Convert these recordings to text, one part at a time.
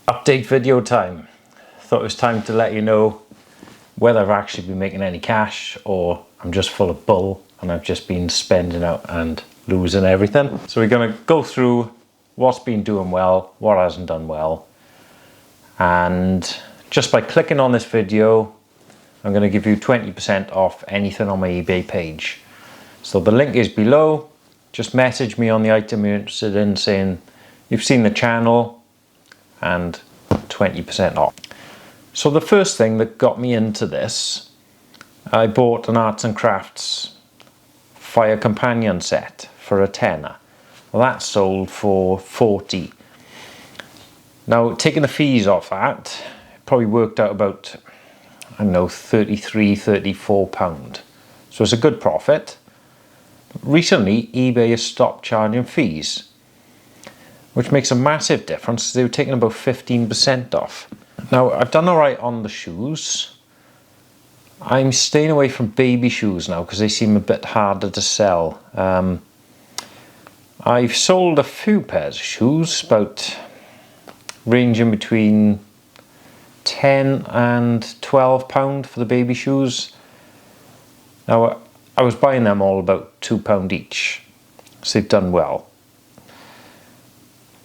Update video time. Thought it was time to let you know whether I've actually been making any cash or I'm just full of bull and I've just been spending out and losing everything. So we're going to go through what's been doing well, what hasn't done well, and just by clicking on this video I'm going to give you 20% off anything on my eBay page. So the link is below. Just message me on the item you're interested in saying you've seen the channel and 20% off. So the first thing that got me into this, I bought an Arts and Crafts Fire Companion set for a tenner. Well, that sold for 40. Now, taking the fees off that, it probably worked out about, I don't know, 33, 34 pound. So it's a good profit. Recently, eBay has stopped charging fees, which makes a massive difference. They were taking about 15% off. Now, I've done all right on the shoes. I'm staying away from baby shoes now because they seem a bit harder to sell. I've sold a few pairs of shoes, about ranging between 10 and 12 pound for the baby shoes. Now, I was buying them all about £2 each, so they've done well.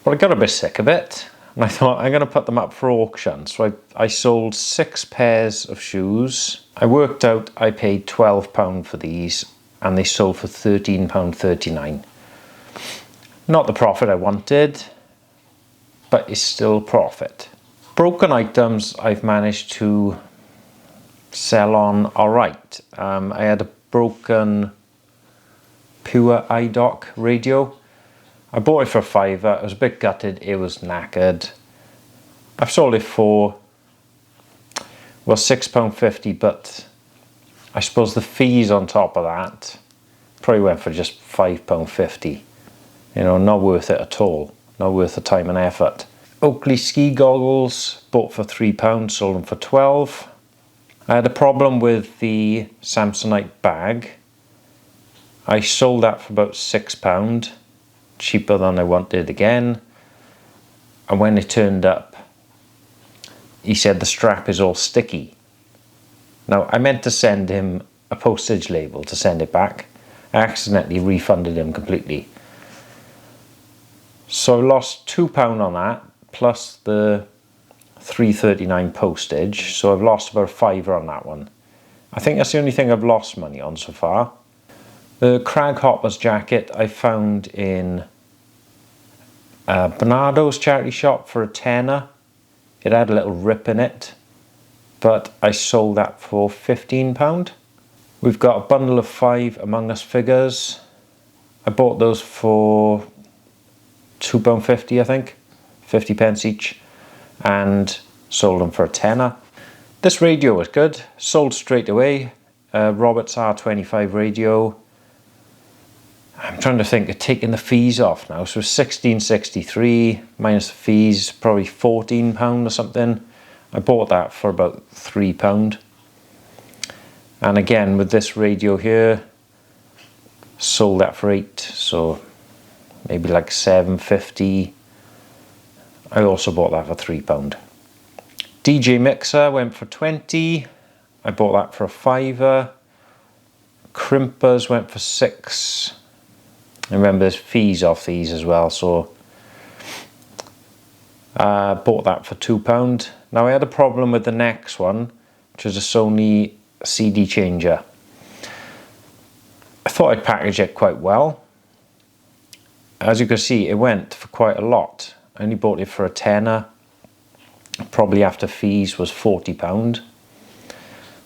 But I got a bit sick of it, and I thought I'm going to put them up for auction. So I sold 6 pairs of shoes. I worked out I paid £12 for these, and they sold for £13.39. Not the profit I wanted, but it's still profit. Broken items I've managed to sell on alright. I had a broken Pure iDock radio. I bought it for £5. I was a bit gutted, it was knackered. I've sold it for, well, £6.50, but I suppose the fees on top of that probably went for just £5.50. You know, not worth it at all. Not worth the time and effort. Oakley ski goggles, bought for £3, sold them for 12. I had a problem with the Samsonite bag. I sold that for about £6, cheaper than I wanted again. And when it turned up, he said the strap is all sticky. Now, I meant to send him a postage label to send it back. I accidentally refunded him completely. So I lost £2 on that, plus the £3.39 postage, so I've lost about £5 on that one. I think that's the only thing I've lost money on so far. The Crag Hoppers jacket I found in Bernardo's charity shop for a tenner. It had a little rip in it, but I sold that for £15. We've got a bundle of 5 Among Us figures. I bought those for £2.50, I think, 50 pence each, and sold them for a tenner. This radio was good, sold straight away. Roberts R25 radio. I'm trying to think of taking the fees off now, so £16.63 minus the fees, probably £14 or something. I bought that for about £3. And again, with this radio here, sold that for 8, so maybe like £7.50. I also bought that for £3. DJ mixer went for 20. I bought that for a £5. Crimpers went for 6. And remember, there's fees off these as well, so bought that for £2. Now, I had a problem with the next one, which is a Sony CD changer. I thought I'd package it quite well. As you can see, it went for quite a lot. I only bought it for a tenner. Probably after fees was £40,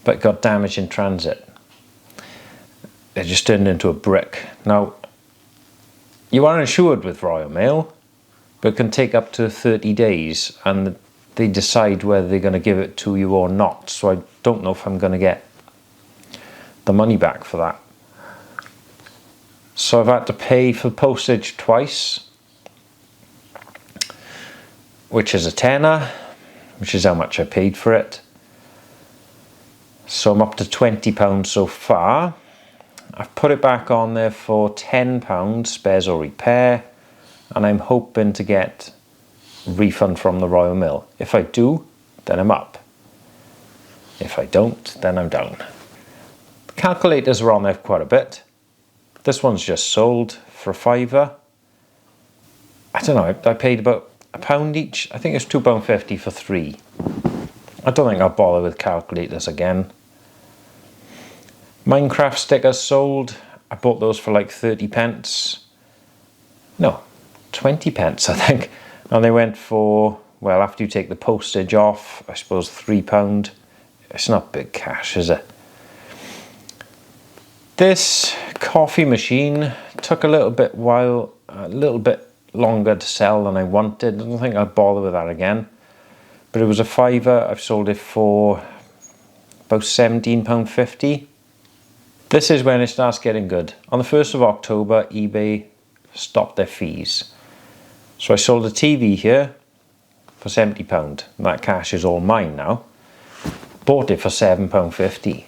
but it got damaged in transit. It just turned into a brick. Now, you are insured with Royal Mail, but it can take up to 30 days, and they decide whether they're going to give it to you or not. So I don't know if I'm going to get the money back for that. So I've had to pay for postage twice, which is a tenner, which is how much I paid for it. So I'm up to £20 so far. I've put it back on there for £10 spares or repair, and I'm hoping to get refund from the Royal Mill. If I do, then I'm up. If I don't, then I'm down. The calculators are on there quite a bit. This one's just sold for £5. I don't know, I paid about £1 each. I think it's £2.50 for 3. I don't think I'll bother with calculators again. Minecraft stickers sold. I bought those for like 30 pence. No, 20 pence I think. And they went for, well, after you take the postage off, I suppose £3. It's not big cash, is it? This coffee machine took a little bit longer to sell than I wanted. I don't think I'll bother with that again. But it was a £5. I've sold it for about £17.50. This is when it starts getting good. On the 1st of October, eBay stopped their fees. So I sold a TV here for £70. That cash is all mine now. Bought it for £7.50.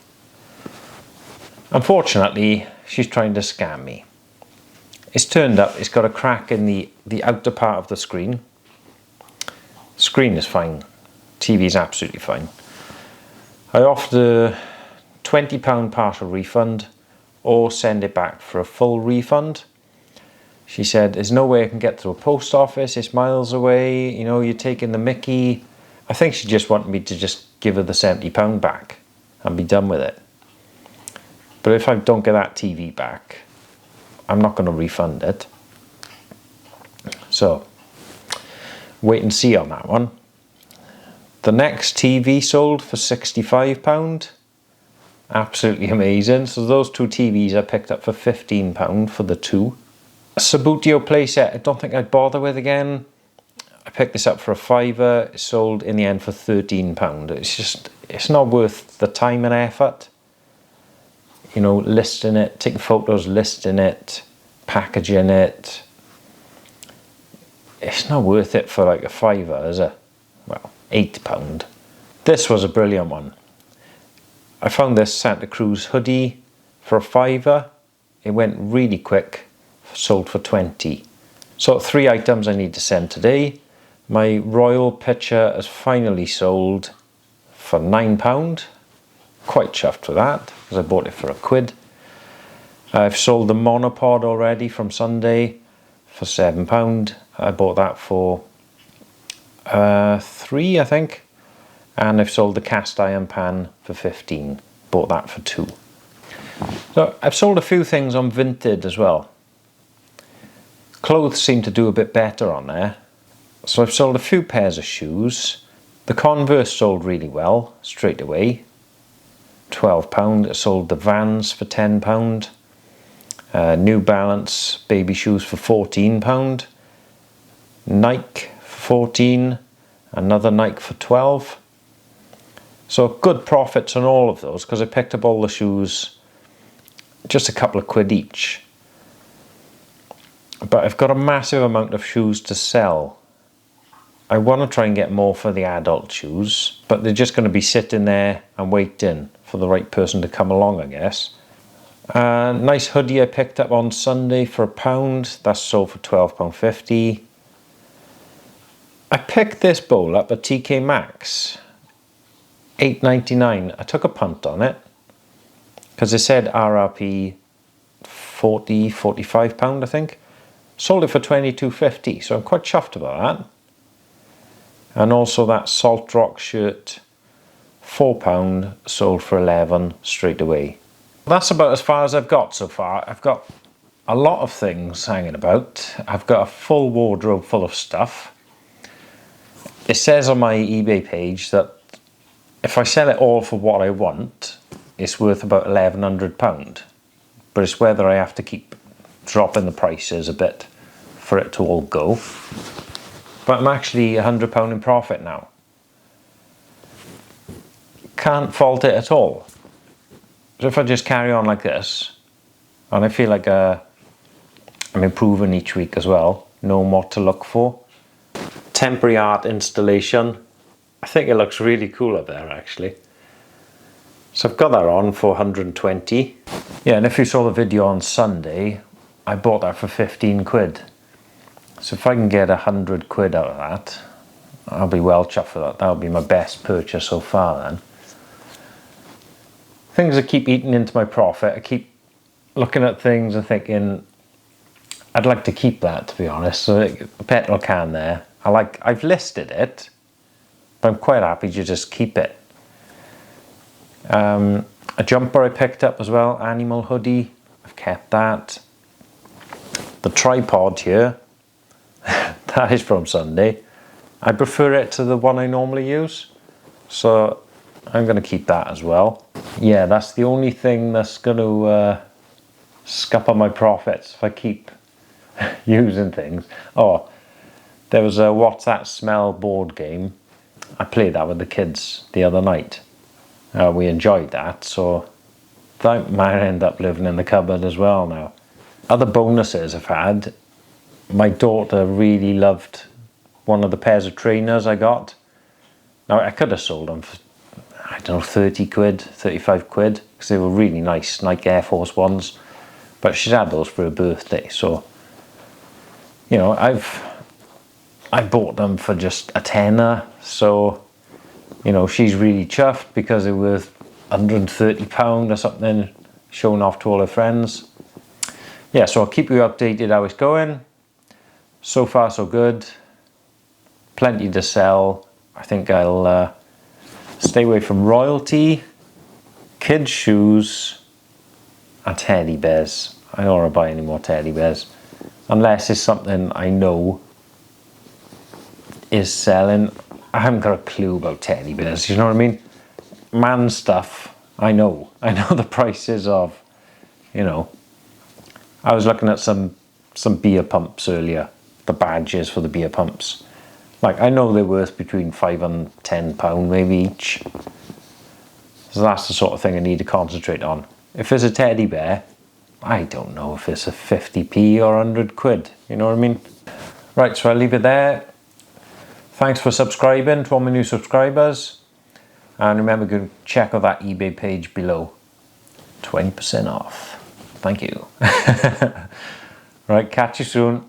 Unfortunately, she's trying to scam me. It's turned up, it's got a crack in the outer part of the screen. Screen is fine. TV is absolutely fine. I offered a £20 partial refund or send it back for a full refund. She said, there's no way I can get to a post office, it's miles away, you know, you're taking the mickey. I think she just wanted me to just give her the £70 back and be done with it. But if I don't get that TV back, I'm not going to refund it. So, wait and see on that one. The next TV sold for £65. Absolutely amazing. So those two TVs I picked up for £15 for the two. A Subbuteo playset, I don't think I'd bother with again. I picked this up for a £5. It sold in the end for £13. It's not worth the time and effort. You know, listing it, taking photos, listing it, packaging it. It's not worth it for like a £5, is it? Well, £8. This was a brilliant one. I found this Santa Cruz hoodie for a £5. It went really quick, sold for 20. So 3 items I need to send today. My royal picture has finally sold for £9. Quite chuffed with that, because I bought it for £1. I've sold the monopod already from Sunday for £7. I bought that for 3, I think. And I've sold the cast iron pan for 15. Bought that for 2. So I've sold a few things on Vinted as well. Clothes seem to do a bit better on there. So I've sold a few pairs of shoes. The Converse sold really well straight away. £12. I sold the Vans for £10. New Balance baby shoes for £14. Nike for £14. Another Nike for £12. So good profits on all of those, because I picked up all the shoes just a couple of quid each. But I've got a massive amount of shoes to sell. I want to try and get more for the adult shoes, but they're just going to be sitting there and waiting for the right person to come along, I guess. Nice hoodie I picked up on Sunday for £1. That's sold for £12.50. I picked this bowl up at TK Maxx, £8.99. I took a punt on it because it said RRP £45, I think. Sold it for £22.50, so I'm quite chuffed about that. And also that Salt Rock shirt, £4, sold for £11 straight away. That's about as far as I've got so far. I've got a lot of things hanging about. I've got a full wardrobe full of stuff. It says on my eBay page that if I sell it all for what I want, it's worth about £1,100. But it's whether I have to keep dropping the prices a bit for it to all go. But I'm actually £100 in profit now. Can't fault it at all. So if I just carry on like this, and I feel like I'm improving each week as well, knowing what to look for. Temporary art installation. I think it looks really cool up there actually. So I've got that on for 120. Yeah, and if you saw the video on Sunday, I bought that for 15 quid. So if I can get 100 quid out of that, I'll be well chuffed for that. That'll be my best purchase so far then. Things that keep eating into my profit, I keep looking at things and thinking, I'd like to keep that, to be honest. So a petrol can there, I've listed it, but I'm quite happy to just keep it. A jumper I picked up as well, animal hoodie, I've kept that. The tripod here, that is from Sunday. I prefer it to the one I normally use, so I'm going to keep that as well. Yeah, that's the only thing that's going to scupper my profits if I keep using things. Oh, there was a What's That Smell board game. I played that with the kids the other night. We enjoyed that, so that might end up living in the cupboard as well now. Other bonuses I've had, my daughter really loved one of the pairs of trainers I got. Now I could have sold them for, I don't know, 30 quid, 35 quid, because they were really nice, Nike Air Force ones. But she's had those for her birthday, so, you know, I bought them for just a tenner, so, you know, she's really chuffed because they're worth £130 or something, showing off to all her friends. Yeah, so I'll keep you updated how it's going. So far so good. Plenty to sell. I think I'll stay away from royalty, kids' shoes, and teddy bears. I don't want to buy any more teddy bears. Unless it's something I know is selling. I haven't got a clue about teddy bears, you know what I mean? Man stuff, I know. I know the prices of, you know. I was looking at some beer pumps earlier, the badges for the beer pumps. Like, I know they're worth between £5 and £10 maybe each. So that's the sort of thing I need to concentrate on. If it's a teddy bear, I don't know if it's a 50p or 100 quid, you know what I mean? Right, so I'll leave it there. Thanks for subscribing to all my new subscribers. And remember, go check out that eBay page below. 20% off. Thank you. Right, catch you soon.